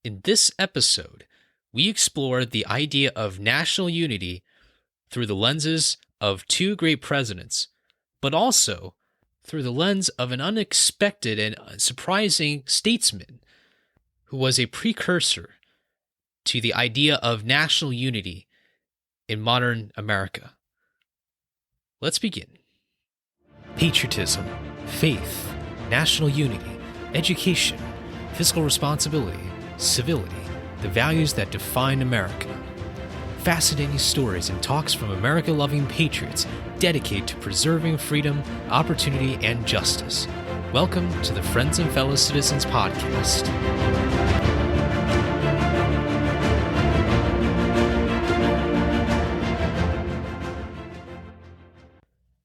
In this episode, we explore the idea of national unity through the lenses of two great presidents, but also through the lens of an unexpected and surprising statesman who was a precursor to the idea of national unity in modern America. Let's begin. Patriotism, faith, national unity, education, fiscal responsibility, civility, the values that define America. Fascinating stories and talks from America-loving patriots dedicated to preserving freedom, opportunity, and justice. Welcome to the Friends and Fellow Citizens podcast.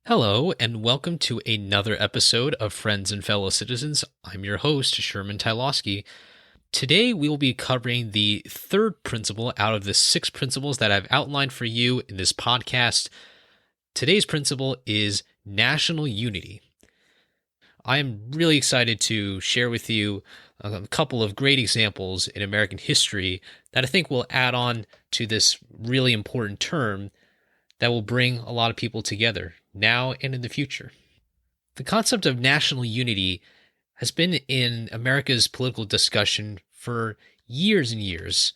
Hello, and welcome to another episode of Friends and Fellow Citizens. I'm your host, Sherman. Today, we will be covering the third principle out of the 6 principles that I've outlined for you in this podcast. Today's principle is national unity. I am really excited to share with you a couple of great examples in American history that I think will add on to this really important term that will bring a lot of people together now and in the future. The concept of national unity has been in America's political discussion for years and years.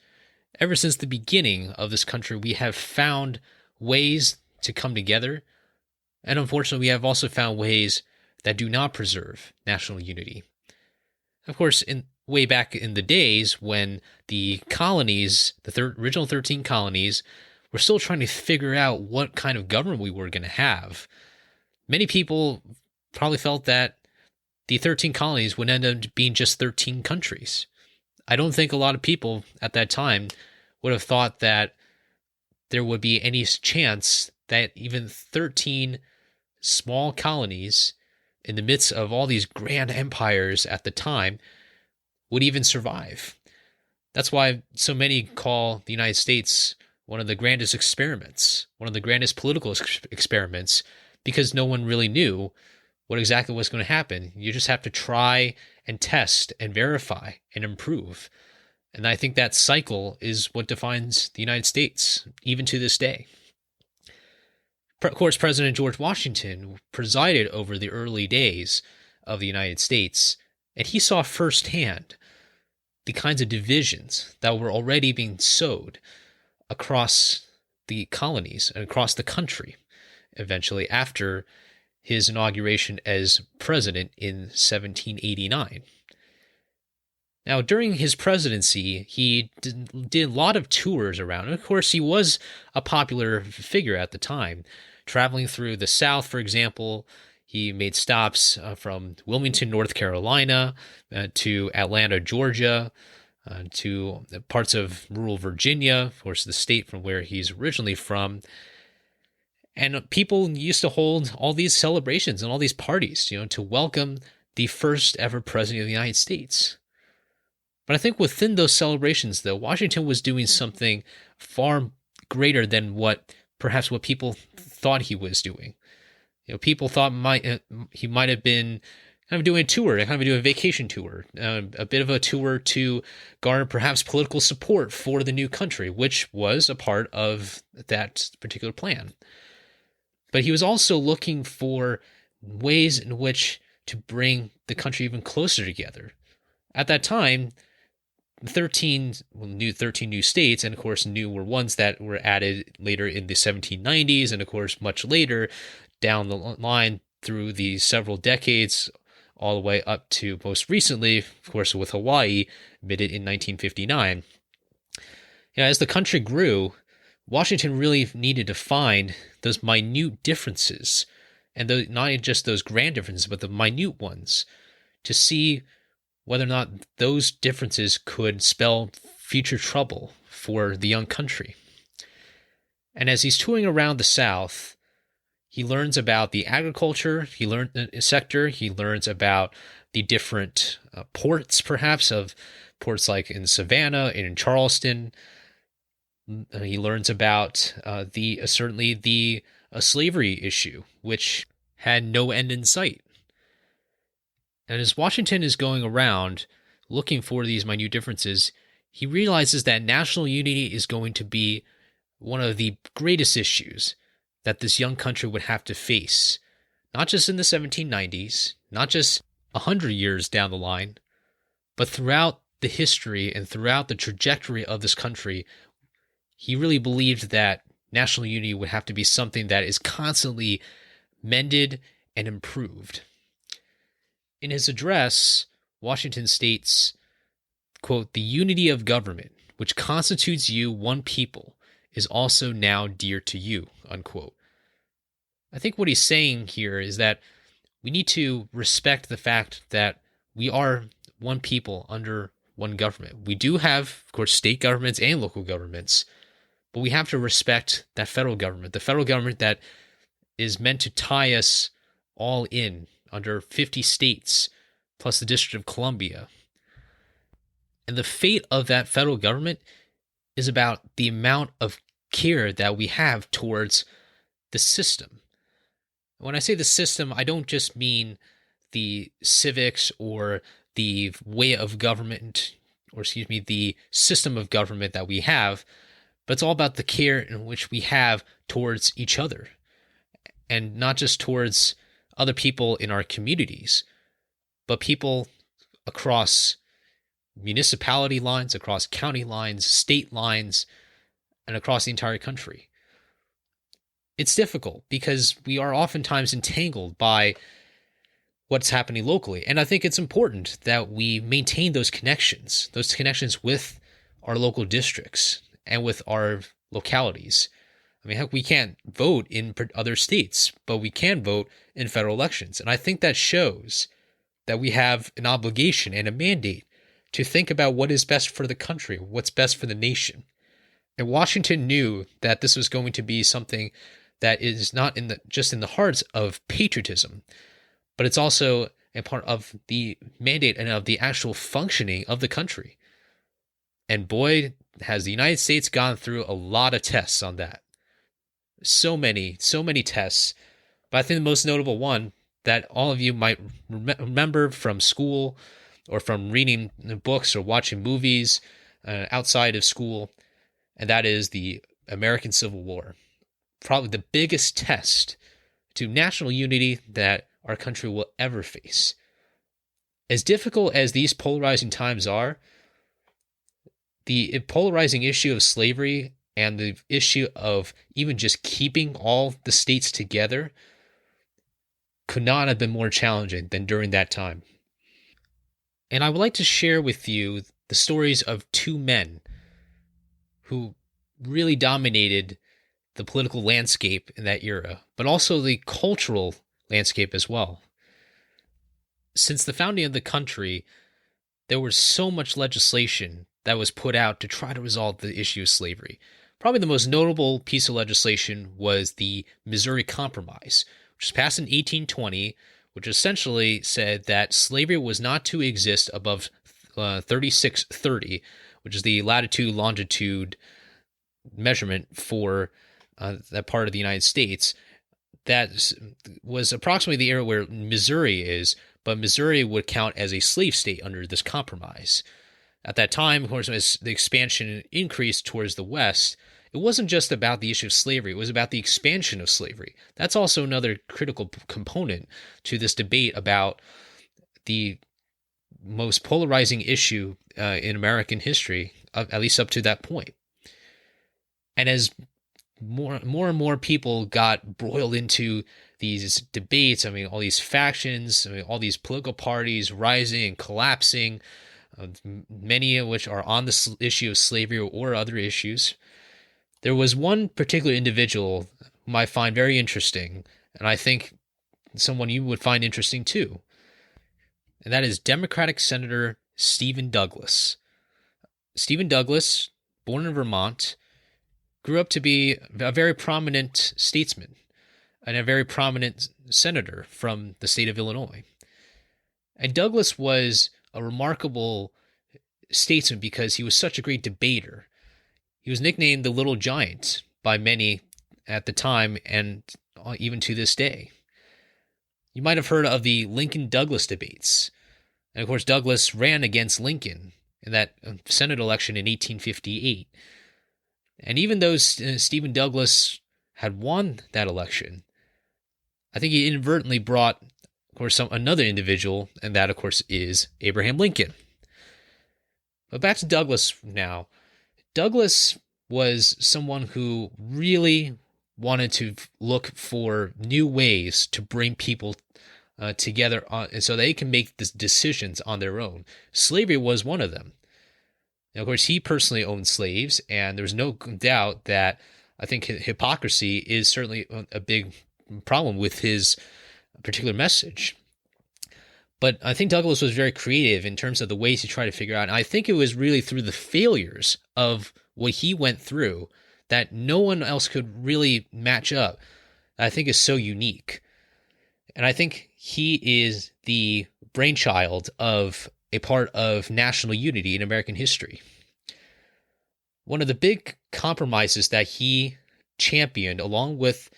Ever since the beginning of this country, we have found ways to come together, and unfortunately, we have also found ways that do not preserve national unity. Of course, way back in the days when the colonies, the original 13 colonies, were still trying to figure out what kind of government we were going to have, many people probably felt that the 13 colonies would end up being just 13 countries. I don't think a lot of people at that time would have thought that there would be any chance that even 13 small colonies in the midst of all these grand empires at the time would even survive. That's why so many call the United States one of the grandest experiments, one of the grandest political experiments, because no one really knew what exactly was going to happen. You just have to try and test and verify and improve. And I think that cycle is what defines the United States, even to this day. Of course, President George Washington presided over the early days of the United States, and he saw firsthand the kinds of divisions that were already being sowed across the colonies and across the country, eventually after his inauguration as president in 1789. Now, during his presidency, he did a lot of tours around. And of course, he was a popular figure at the time, traveling through the South, for example. He made stops from Wilmington, North Carolina, to Atlanta, Georgia, to parts of rural Virginia, of course, the state from where he's originally from. And people used to hold all these celebrations and all these parties, to welcome the first ever president of the United States. But I think within those celebrations, though, Washington was doing something far greater than what people thought he was doing. People thought he might have been kind of doing a tour, kind of doing a vacation tour, a bit of a tour to garner perhaps political support for the new country, which was a part of that particular plan. But he was also looking for ways in which to bring the country even closer together. At that time, 13 new states, and of course new were ones that were added later in the 1790s, and of course much later down the line through the several decades, all the way up to most recently, of course, with Hawaii, admitted in 1959. As the country grew, Washington really needed to find those minute differences, and not just those grand differences, but the minute ones, to see whether or not those differences could spell future trouble for the young country. And as he's touring around the South, he learns about the agriculture sector. He learns about the different ports, perhaps, of ports like in Savannah and in Charleston. He learns about certainly the slavery issue, which had no end in sight. And as Washington is going around looking for these minute differences, he realizes that national unity is going to be one of the greatest issues that this young country would have to face, not just in the 1790s, not just 100 years down the line, but throughout the history and throughout the trajectory of this country. He really believed that national unity would have to be something that is constantly mended and improved. In his address, Washington states, quote, "The unity of government, which constitutes you one people, is also now dear to you," unquote. I think what he's saying here is that we need to respect the fact that we are one people under one government. We do have, of course, state governments and local governments, but we have to respect that federal government, the federal government that is meant to tie us all in under 50 states, plus the District of Columbia. And the fate of that federal government is about the amount of care that we have towards the system. When I say the system, I don't just mean the civics or the way of government, or excuse me, the system of government that we have, but it's all about the care in which we have towards each other, and not just towards other people in our communities, but people across municipality lines, across county lines, state lines, and across the entire country. It's difficult because we are oftentimes entangled by what's happening locally. And I think it's important that we maintain those connections with our local districts and with our localities. I mean, heck, we can't vote in other states, but we can vote in federal elections. And I think that shows that we have an obligation and a mandate to think about what is best for the country, what's best for the nation. And Washington knew that this was going to be something that is not just in the hearts of patriotism, but it's also a part of the mandate and of the actual functioning of the country. And boy, has the United States gone through a lot of tests on that. So many tests. But I think the most notable one that all of you might remember from school or from reading books or watching movies outside of school, and that is the American Civil War. Probably the biggest test to national unity that our country will ever face. As difficult as these polarizing times are, the polarizing issue of slavery and the issue of even just keeping all the states together could not have been more challenging than during that time. And I would like to share with you the stories of two men who really dominated the political landscape in that era, but also the cultural landscape as well. Since the founding of the country, there was so much legislation that was put out to try to resolve the issue of slavery. Probably the most notable piece of legislation was the Missouri Compromise, which was passed in 1820, which essentially said that slavery was not to exist above 3630, which is the latitude-longitude measurement for that part of the United States. That was approximately the area where Missouri is, but Missouri would count as a slave state under this compromise. At that time, of course, as the expansion increased towards the west, it wasn't just about the issue of slavery, it was about the expansion of slavery. That's also another critical component to this debate about the most polarizing issue in American history, at least up to that point. And as more and more people got broiled into these debates, I mean, all these factions, I mean, all these political parties rising and collapsing, many of which are on the issue of slavery or other issues. There was one particular individual whom I find very interesting, and I think someone you would find interesting too, and that is Democratic Senator Stephen Douglas. Stephen Douglas, born in Vermont, grew up to be a very prominent statesman and a very prominent senator from the state of Illinois. And Douglas was a remarkable statesman because he was such a great debater. He was nicknamed the Little Giant by many at the time and even to this day. You might have heard of the Lincoln-Douglas debates. And of course, Douglas ran against Lincoln in that Senate election in 1858. And even though Stephen Douglas had won that election, I think he inadvertently brought, of course, another individual, and that, of course, is Abraham Lincoln. But back to Douglas now. Douglas was someone who really wanted to look for new ways to bring people together so they can make decisions on their own. Slavery was one of them. Now, of course, he personally owned slaves, and there's no doubt that I think hypocrisy is certainly a big problem with his particular message. But I think Douglas was very creative in terms of the ways he tried to figure out. And I think it was really through the failures of what he went through that no one else could really match up. I think is so unique. And I think he is the brainchild of a part of national unity in American history. One of the big compromises that he championed, along with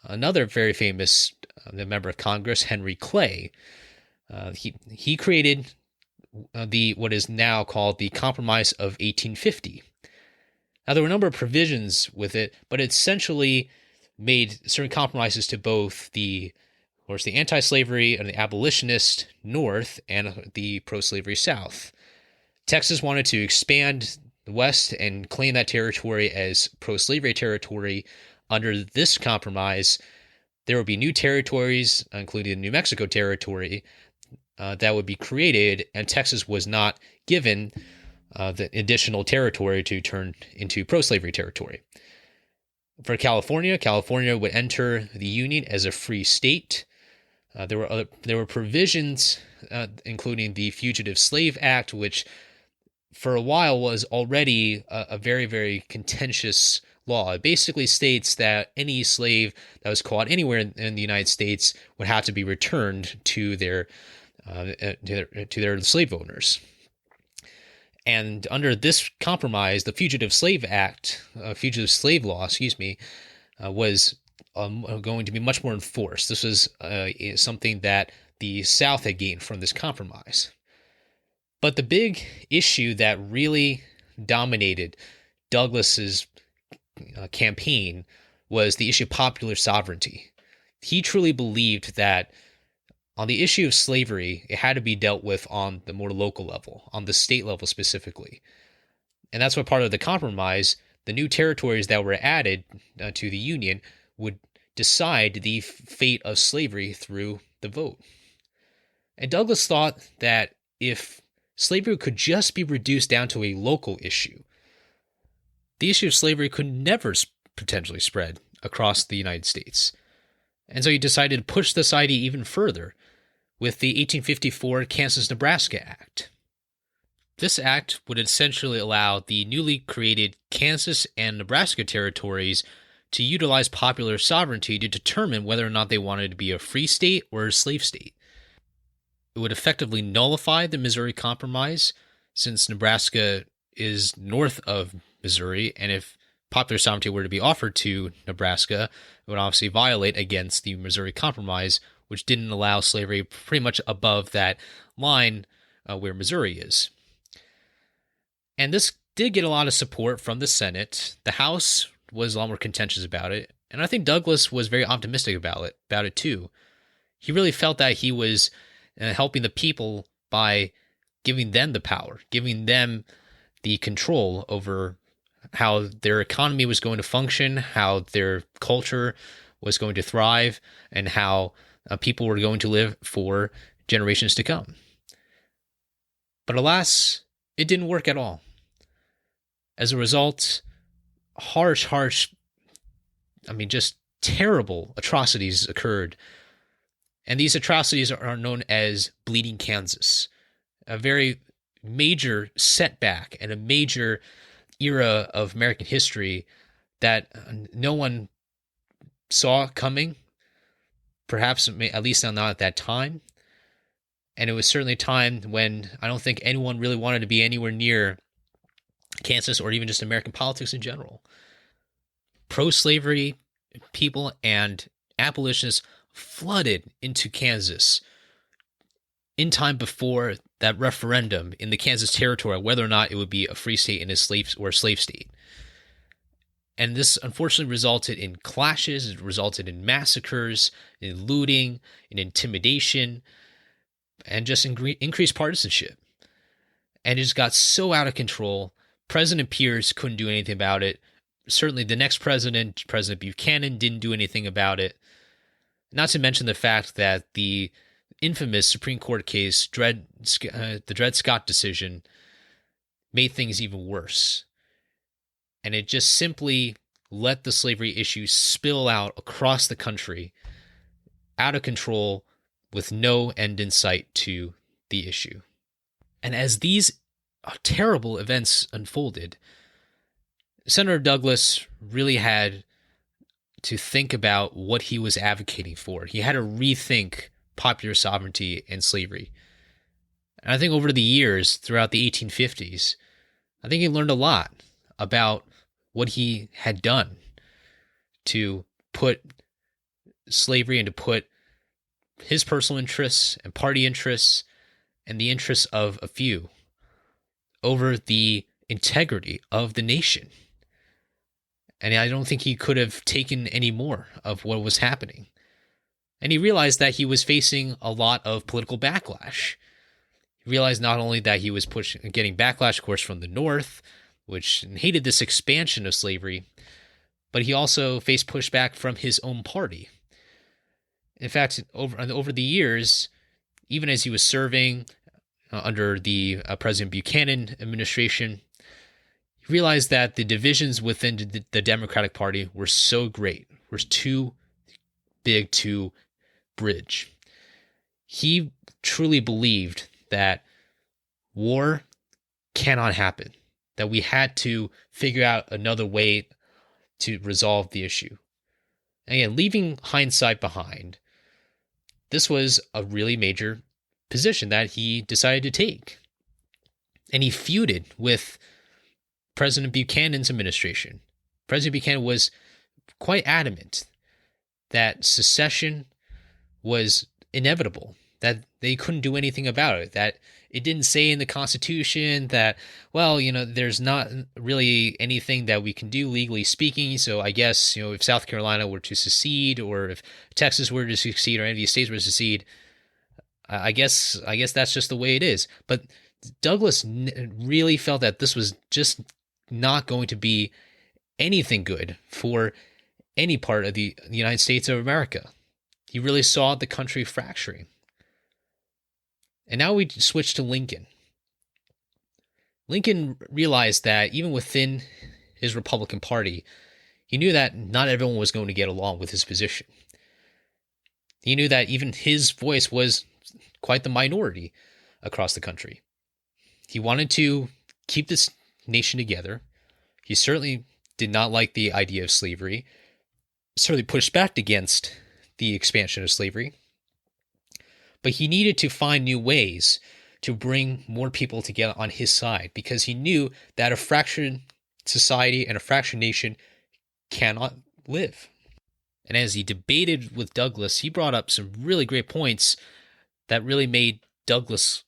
another very famous member of Congress, Henry Clay, he created what is now called the Compromise of 1850. Now, there were a number of provisions with it, but it essentially made certain compromises to both of course, the anti-slavery and the abolitionist North and the pro-slavery South. Texas wanted to expand the West and claim that territory as pro-slavery territory. Under this compromise, there would be new territories, including the New Mexico territory, that would be created, and Texas was not given the additional territory to turn into pro-slavery territory. For California would enter the Union as a free state. There were provisions, including the Fugitive Slave Act, which for a while was already a very, very contentious law. It basically states that any slave that was caught anywhere in the United States would have to be returned to their slave owners. And under this compromise, the Fugitive Slave Law, was going to be much more enforced. This was something that the South had gained from this compromise. But the big issue that really dominated Douglas's campaign was the issue of popular sovereignty. He truly believed that on the issue of slavery, it had to be dealt with on the more local level, on the state level specifically. And that's what part of the compromise, the new territories that were added to the Union would decide the fate of slavery through the vote. And Douglas thought that if slavery could just be reduced down to a local issue, the issue of slavery could never potentially spread across the United States. And so he decided to push this idea even further with the 1854 Kansas-Nebraska Act. This act would essentially allow the newly created Kansas and Nebraska territories to utilize popular sovereignty to determine whether or not they wanted to be a free state or a slave state. It would effectively nullify the Missouri Compromise, since Nebraska is north of Missouri, and if popular sovereignty were to be offered to Nebraska, it would obviously violate against the Missouri Compromise, which didn't allow slavery pretty much above that line where Missouri is. And this did get a lot of support from the Senate. The House was a lot more contentious about it, and I think Douglas was very optimistic about it too. He really felt that he was helping the people by giving them the power, giving them the control over how their economy was going to function, how their culture was going to thrive, and how people were going to live for generations to come. But alas, it didn't work at all. As a result, just terrible atrocities occurred. And these atrocities are known as Bleeding Kansas, a very major setback and a major era of American history that no one saw coming, perhaps at least not at that time. And it was certainly a time when I don't think anyone really wanted to be anywhere near Kansas or even just American politics in general. Pro-slavery people and abolitionists flooded into Kansas in time before that referendum in the Kansas Territory, whether or not it would be a free state and a slave state. And this unfortunately resulted in clashes, it resulted in massacres, in looting, in intimidation, and just increased partisanship. And it just got so out of control. President Pierce couldn't do anything about it. Certainly the next president, President Buchanan, didn't do anything about it. Not to mention the fact that the infamous Supreme Court case, the Dred Scott decision, made things even worse. And it just simply let the slavery issue spill out across the country, out of control, with no end in sight to the issue. And as these terrible events unfolded, Senator Douglas really had to think about what he was advocating for. He had to rethink popular sovereignty and slavery. And I think over the years, throughout the 1850s, I think he learned a lot about what he had done to put slavery and to put his personal interests and party interests and the interests of a few over the integrity of the nation. And I don't think he could have taken any more of what was happening. And he realized that he was facing a lot of political backlash. He realized not only that he was getting backlash, of course, from the North, which hated this expansion of slavery, but he also faced pushback from his own party. In fact, over the years, even as he was serving under the President Buchanan administration, he realized that the divisions within the Democratic Party were so great, were too big to bridge. He truly believed that war cannot happen, that we had to figure out another way to resolve the issue. And again, leaving hindsight behind, this was a really major position that he decided to take. And he feuded with President Buchanan's administration. President Buchanan was quite adamant that secession was inevitable, that they couldn't do anything about it, that it didn't say in the Constitution that, well, there's not really anything that we can do legally speaking, so I guess, if South Carolina were to secede, or if Texas were to secede, or any of these states were to secede, I guess that's just the way it is. But Douglas really felt that this was just not going to be anything good for any part of the United States of America. He really saw the country fracturing. And now we switch to Lincoln. Lincoln realized that even within his Republican Party, he knew that not everyone was going to get along with his position. He knew that even his voice was quite the minority across the country. He wanted to keep this nation together. He certainly did not like the idea of slavery, certainly pushed back against the expansion of slavery. But he needed to find new ways to bring more people together on his side, because he knew that a fractured society and a fractured nation cannot live. And as he debated with Douglas, he brought up some really great points that really made Douglas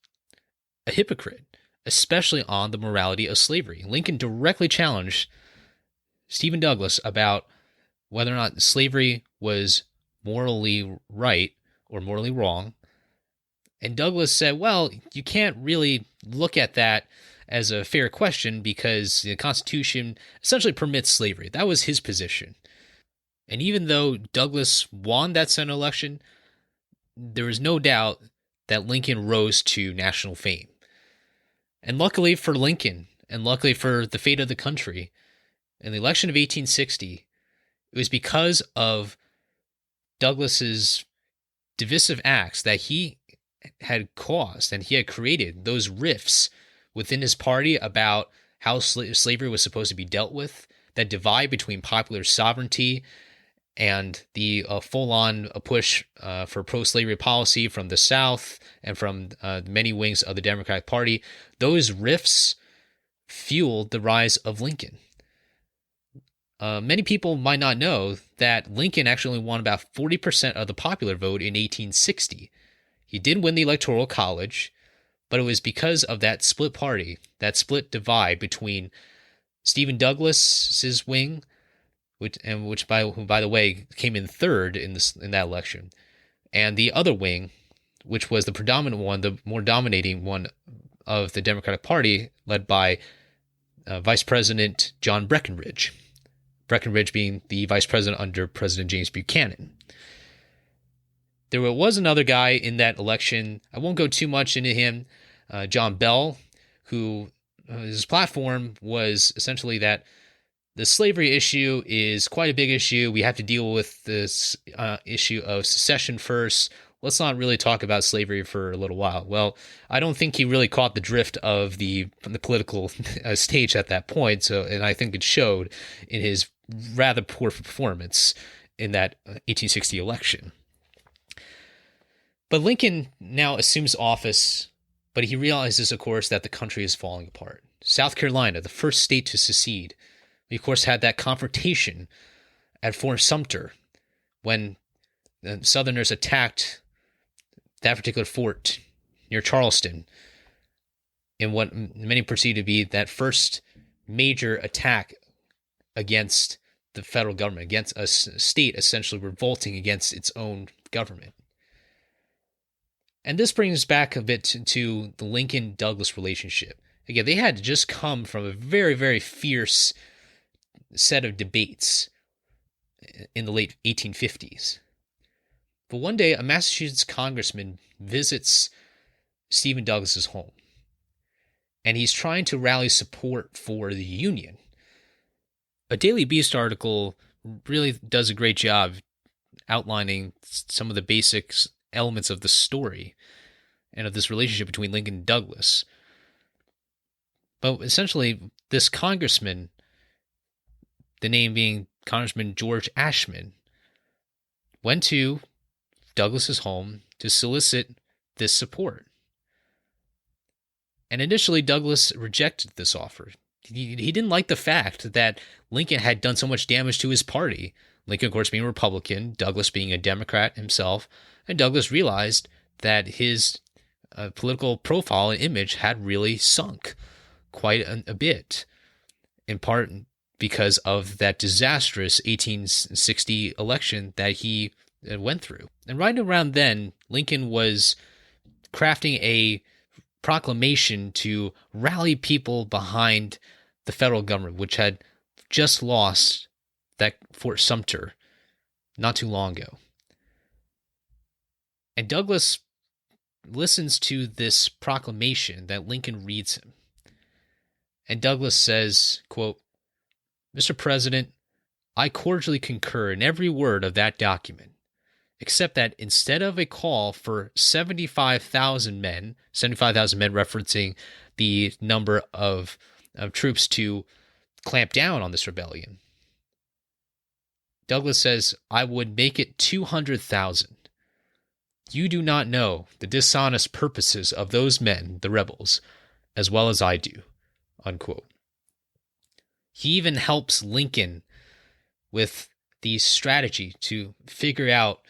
a hypocrite, especially on the morality of slavery. Lincoln directly challenged Stephen Douglas about whether or not slavery was morally right or morally wrong. And Douglas said, well, you can't really look at that as a fair question because the Constitution essentially permits slavery. That was his position. And even though Douglas won that Senate election, there was no doubt that Lincoln rose to national fame. And luckily for Lincoln, and luckily for the fate of the country, in the election of 1860, it was because of Douglas's divisive acts that he had caused and he had created those rifts within his party about how slavery was supposed to be dealt with, that divide between popular sovereignty and the full-on push for pro-slavery policy from the South and from many wings of the Democratic Party. Those rifts fueled the rise of Lincoln. Many people might not know that Lincoln actually won about 40% of the popular vote in 1860. He did win the Electoral College, but it was because of that split party, that split divide between Stephen Douglas's wing, who by the way came in third in that election, and the other wing, which was the predominant one, the more dominating one of the Democratic Party, led by Vice President John Breckinridge. Breckinridge being the vice president under President James Buchanan. There was another guy in that election. I won't go too much into him. John Bell, who his platform was essentially that the slavery issue is quite a big issue. We have to deal with this issue of secession first. Let's not really talk about slavery for a little while. Well, I don't think he really caught the drift of the political stage at that point. And I think it showed in his rather poor performance in that 1860 election. But Lincoln now assumes office, but he realizes, of course, that the country is falling apart. South Carolina, the first state to secede, we, of course, had that confrontation at Fort Sumter when the Southerners attacked that particular fort near Charleston in what many perceive to be that first major attack against the federal government, against a state essentially revolting against its own government. And this brings us back a bit to the Lincoln-Douglas relationship. Again, they had just come from a very, very fierce set of debates in the late 1850s. But one day, a Massachusetts congressman visits Stephen Douglas's home, and he's trying to rally support for the Union. A Daily Beast article really does a great job outlining some of the basic elements of the story and of this relationship between Lincoln and Douglas. But essentially, this congressman, the name being Congressman George Ashmun, went to Douglas's home to solicit this support. And initially, Douglas rejected this offer. He didn't like the fact that Lincoln had done so much damage to his party. Lincoln, of course, being a Republican, Douglas being a Democrat himself, and Douglas realized that his political profile and image had really sunk quite a bit, in part because of that disastrous 1860 election that he went through. And right around then, Lincoln was crafting a proclamation to rally people behind the federal government, which had just lost that Fort Sumter not too long ago. And Douglas listens to this proclamation that Lincoln reads him. And Douglas says, quote, "Mr. President, I cordially concur in every word of that document, except that instead of a call for 75,000 men referencing the number of troops to clamp down on this rebellion, Douglas says, I would make it 200,000. You do not know the dishonest purposes of those men, the rebels, as well as I do," unquote. He even helps Lincoln with the strategy to figure out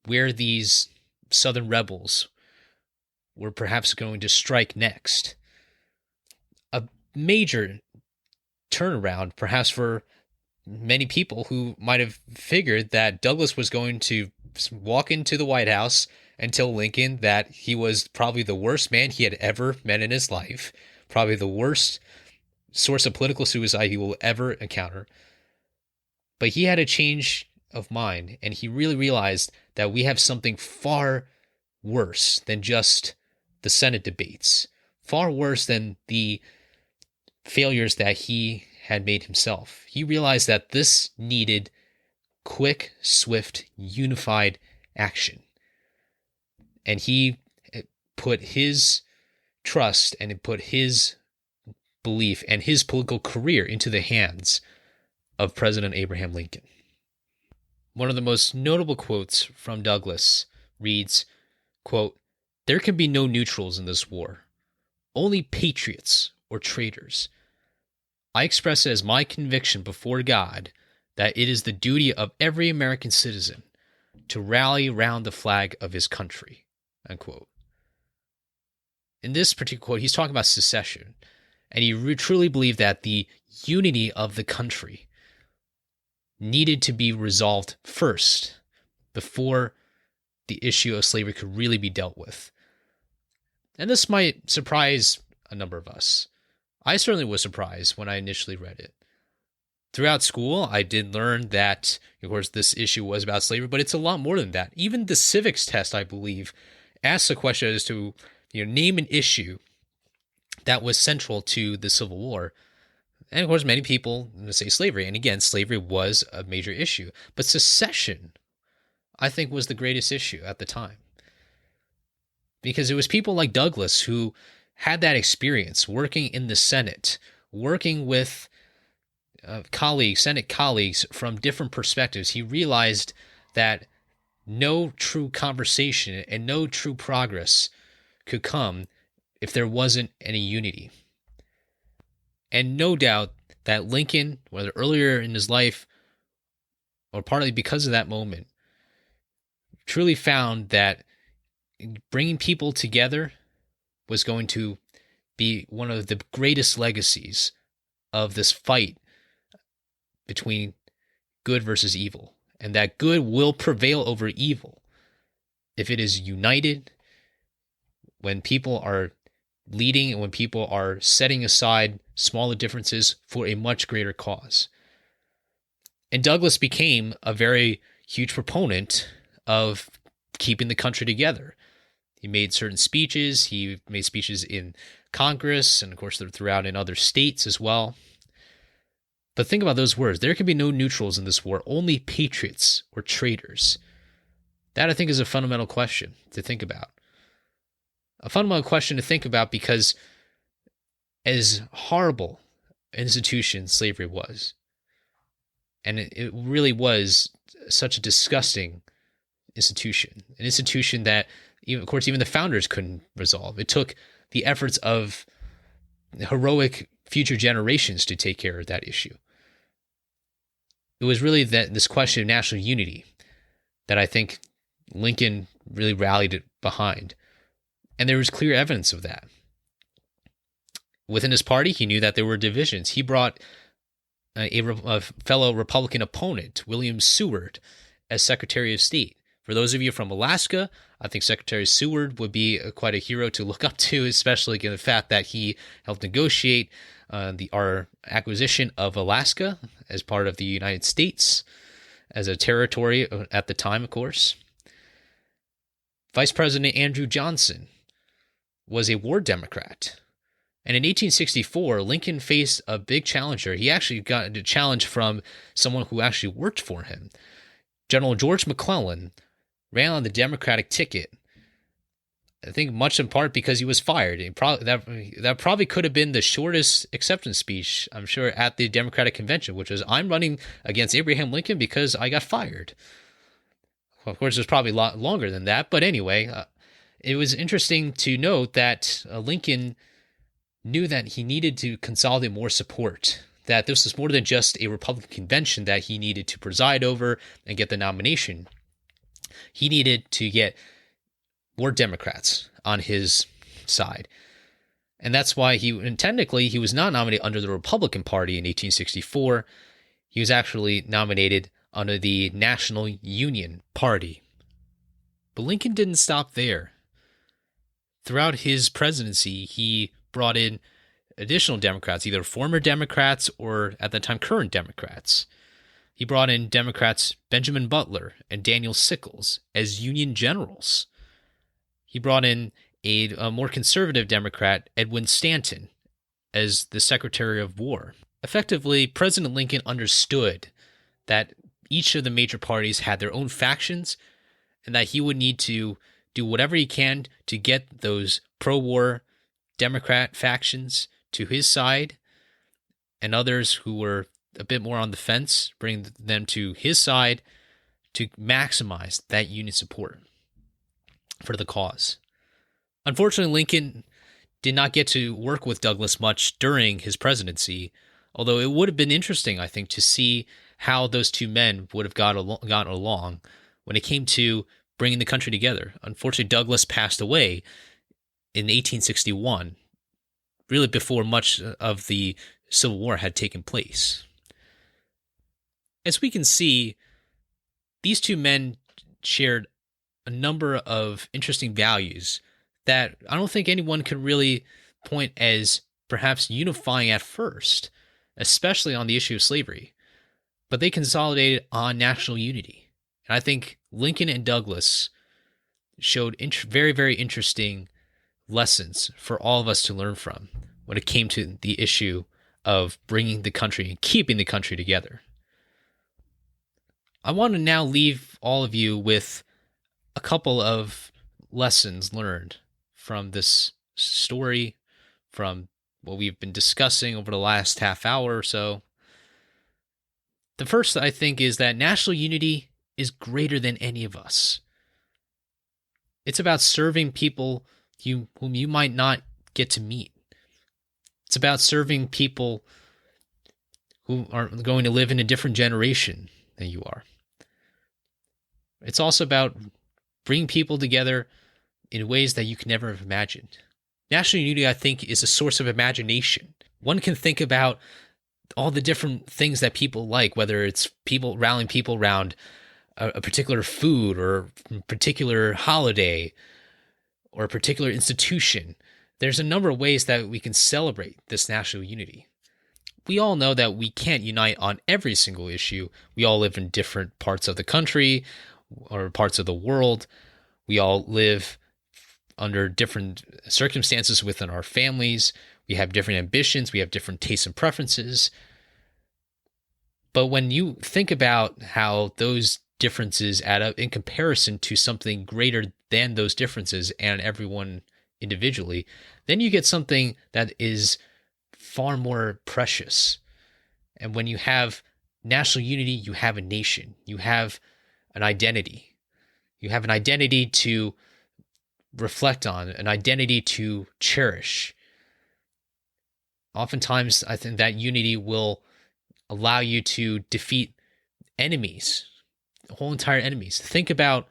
where these Southern rebels were perhaps going to strike next. A major turnaround, perhaps for many people who might have figured that Douglas was going to walk into the White House and tell Lincoln that he was probably the worst man he had ever met in his life, probably the worst source of political suicide he will ever encounter. But he had a change of mind, and he really realized that we have something far worse than just the Senate debates, far worse than the failures that he had made himself. He realized that this needed quick, swift, unified action. And he put his trust and put his belief and his political career into the hands of President Abraham Lincoln. One of the most notable quotes from Douglas reads, quote, "There can be no neutrals in this war, only patriots or traitors. I express it as my conviction before God that it is the duty of every American citizen to rally round the flag of his country," unquote. in this particular quote, he's talking about secession. And he truly believed that the unity of the country needed to be resolved first before the issue of slavery could really be dealt with. And this might surprise a number of us. I certainly was surprised when I initially read it. Throughout school, I did learn that, of course, this issue was about slavery, but it's a lot more than that. Even the civics test, I believe, asks a question as to, name an issue that was central to the Civil War. And of course, many people say slavery. And again, slavery was a major issue. But secession, I think, was the greatest issue at the time. Because it was people like Douglas who had that experience working in the Senate, working with Senate colleagues from different perspectives. He realized that no true conversation and no true progress could come if there wasn't any unity. And no doubt that Lincoln, whether earlier in his life or partly because of that moment, truly found that bringing people together was going to be one of the greatest legacies of this fight between good versus evil, and that good will prevail over evil if it is united, when people are leading and when people are setting aside smaller differences for a much greater cause. And Douglas became a very huge proponent of keeping the country together. He made certain speeches. He made speeches in Congress and, of course, throughout in other states as well. But think about those words. There can be no neutrals in this war, only patriots or traitors. That, I think, is a fundamental question to think about. A fundamental question to think about because as horrible an institution slavery was, and it really was such a disgusting institution, an institution that, of course, even the founders couldn't resolve. It took the efforts of heroic future generations to take care of that issue. It was really this question of national unity that I think Lincoln really rallied it behind. And there was clear evidence of that. Within his party, he knew that there were divisions. He brought a fellow Republican opponent, William Seward, as Secretary of State. For those of you from Alaska, I think Secretary Seward would be quite a hero to look up to, especially given the fact that he helped negotiate our acquisition of Alaska as part of the United States, as a territory at the time, of course. Vice President Andrew Johnson was a war Democrat. And in 1864, Lincoln faced a big challenger. He actually got a challenge from someone who actually worked for him. General George McClellan ran on the Democratic ticket, I think much in part because he was fired. That probably could have been the shortest acceptance speech, I'm sure, at the Democratic Convention, which was, I'm running against Abraham Lincoln because I got fired. Well, of course, it was probably a lot longer than that. But anyway, it was interesting to note that Lincoln knew that he needed to consolidate more support, that this was more than just a Republican convention that he needed to preside over and get the nomination. He needed to get more Democrats on his side. And that's why technically he was not nominated under the Republican Party in 1864. He was actually nominated under the National Union Party. But Lincoln didn't stop there. Throughout his presidency, he brought in additional Democrats, either former Democrats or at that time current Democrats. He brought in Democrats Benjamin Butler and Daniel Sickles as Union generals. He brought in a more conservative Democrat, Edwin Stanton, as the Secretary of War. Effectively, President Lincoln understood that each of the major parties had their own factions and that he would need to do whatever he can to get those pro-war Democrat factions to his side and others who were a bit more on the fence, bring them to his side to maximize that Union support for the cause. Unfortunately, Lincoln did not get to work with Douglas much during his presidency, although it would have been interesting, I think, to see how those two men would have gotten along when it came to bringing the country together. Unfortunately, Douglas passed away in 1861, really before much of the Civil War had taken place. As we can see, these two men shared a number of interesting values that I don't think anyone can really point as perhaps unifying at first, especially on the issue of slavery. But they consolidated on national unity. And I think Lincoln and Douglas showed very, very interesting lessons for all of us to learn from when it came to the issue of bringing the country and keeping the country together. I want to now leave all of you with a couple of lessons learned from this story, from what we've been discussing over the last half hour or so. The first, I think, is that national unity is greater than any of us. It's about serving people whom you might not get to meet. It's about serving people who are going to live in a different generation than you are. It's also about bringing people together in ways that you can never have imagined. National unity, I think, is a source of imagination. One can think about all the different things that people like, whether it's people rallying people around a particular food or a particular holiday or a particular institution. There's a number of ways that we can celebrate this national unity. We all know that we can't unite on every single issue. We all live in different parts of the country or parts of the world. We all live under different circumstances within our families. We have different ambitions. We have different tastes and preferences. But when you think about how those differences add up in comparison to something greater than those differences and everyone individually, then you get something that is far more precious. And when you have national unity, you have a nation. You have an identity. You have an identity to reflect on, an identity to cherish. Oftentimes, I think that unity will allow you to defeat enemies, whole entire enemies. Think about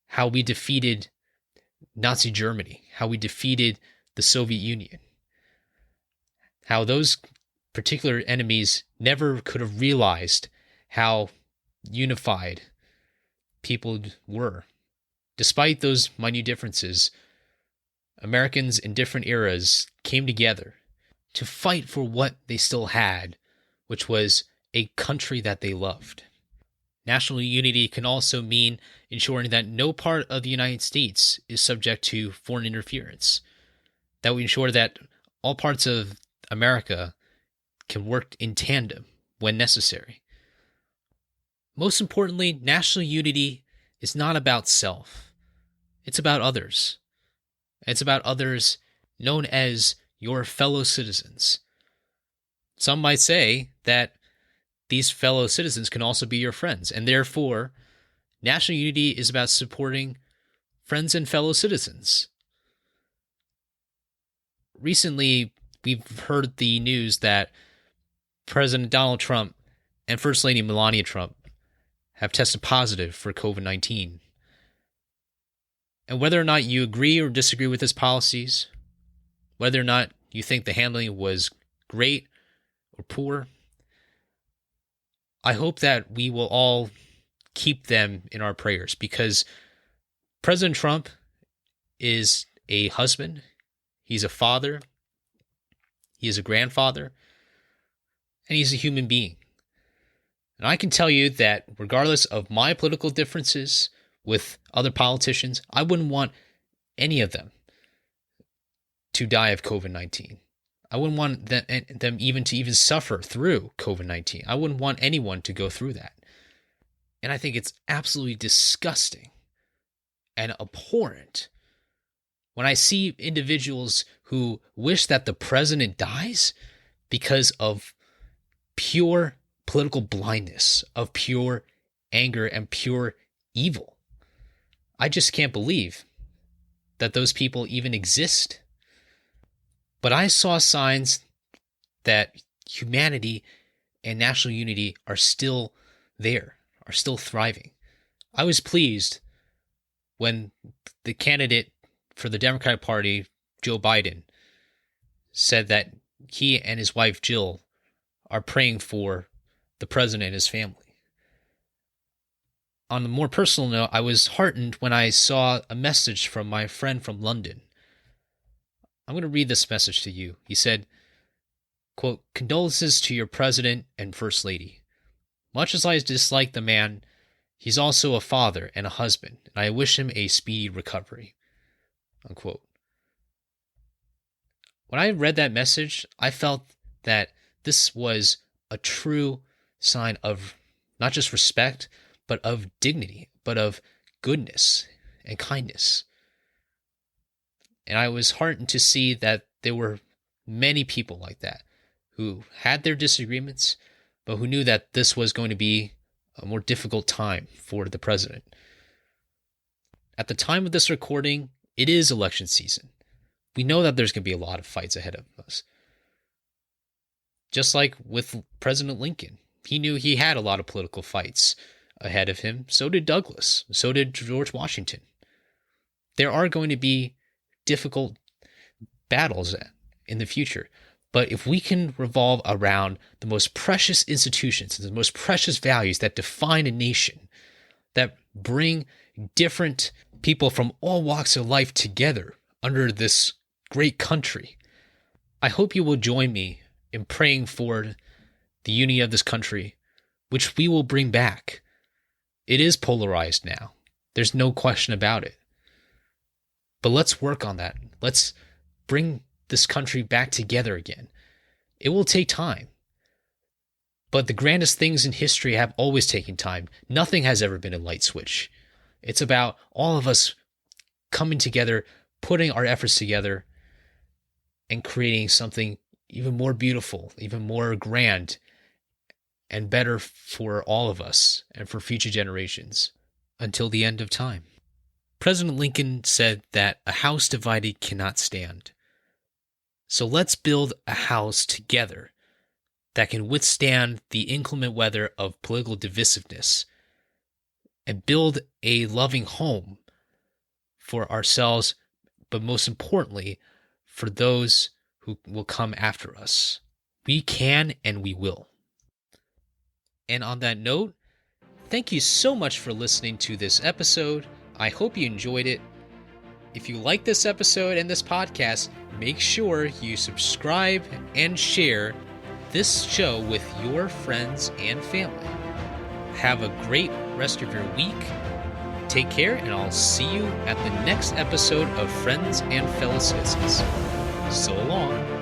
how we defeated Nazi Germany, how we defeated the Soviet Union, how those particular enemies never could have realized how unified people were. Despite those minute differences, Americans in different eras came together to fight for what they still had, which was a country that they loved. National unity can also mean ensuring that no part of the United States is subject to foreign interference, that we ensure that all parts of America can work in tandem when necessary. Most importantly, national unity is not about self. It's about others. It's about others known as your fellow citizens. Some might say that these fellow citizens can also be your friends, and therefore, national unity is about supporting friends and fellow citizens. Recently, we've heard the news that President Donald Trump and First Lady Melania Trump have tested positive for COVID-19. And whether or not you agree or disagree with his policies, whether or not you think the handling was great or poor, I hope that we will all keep them in our prayers, because President Trump is a husband, he's a father, he is a grandfather, and he's a human being. And I can tell you that regardless of my political differences with other politicians, I wouldn't want any of them to die of COVID-19. I wouldn't want them even to suffer through COVID-19. I wouldn't want anyone to go through that. And I think it's absolutely disgusting and abhorrent when I see individuals who wish that the president dies because of pure political blindness, of pure anger and pure evil. I just can't believe that those people even exist. But I saw signs that humanity and national unity are still there, are still thriving. I was pleased when the candidate for the Democratic Party Joe Biden, said that he and his wife Jill are praying for the president and his family. On a more personal note, I was heartened when I saw a message from my friend from London. I'm going to read this message to you. He said, quote, "Condolences to your president and first lady. Much as I dislike the man, he's also a father and a husband, and I wish him a speedy recovery." Unquote. When I read that message, I felt that this was a true sign of not just respect, but of dignity, but of goodness and kindness. And I was heartened to see that there were many people like that who had their disagreements, but who knew that this was going to be a more difficult time for the president. At the time of this recording, it is election season. We know that there's going to be a lot of fights ahead of us. Just like with President Lincoln, he knew he had a lot of political fights ahead of him. So did Douglas. So did George Washington. There are going to be difficult battles in the future. But if we can revolve around the most precious institutions, the most precious values that define a nation, that bring different people from all walks of life together under this great country, I hope you will join me in praying for the unity of this country, which we will bring back. It is polarized now. There's no question about it. But let's work on that. Let's bring this country back together again. It will take time. But the grandest things in history have always taken time. Nothing has ever been a light switch. It's about all of us coming together, putting our efforts together, and creating something even more beautiful, even more grand, and better for all of us and for future generations until the end of time. President Lincoln said that a house divided cannot stand. So let's build a house together that can withstand the inclement weather of political divisiveness and build a loving home for ourselves, but most importantly, for those who will come after us. We can and we will. And on that note, thank you so much for listening to this episode. I hope you enjoyed it. If you like this episode and this podcast, make sure you subscribe and share this show with your friends and family. Have a great rest of your week. Take care, and I'll see you at the next episode of Friends and Fellow Citizens. So long.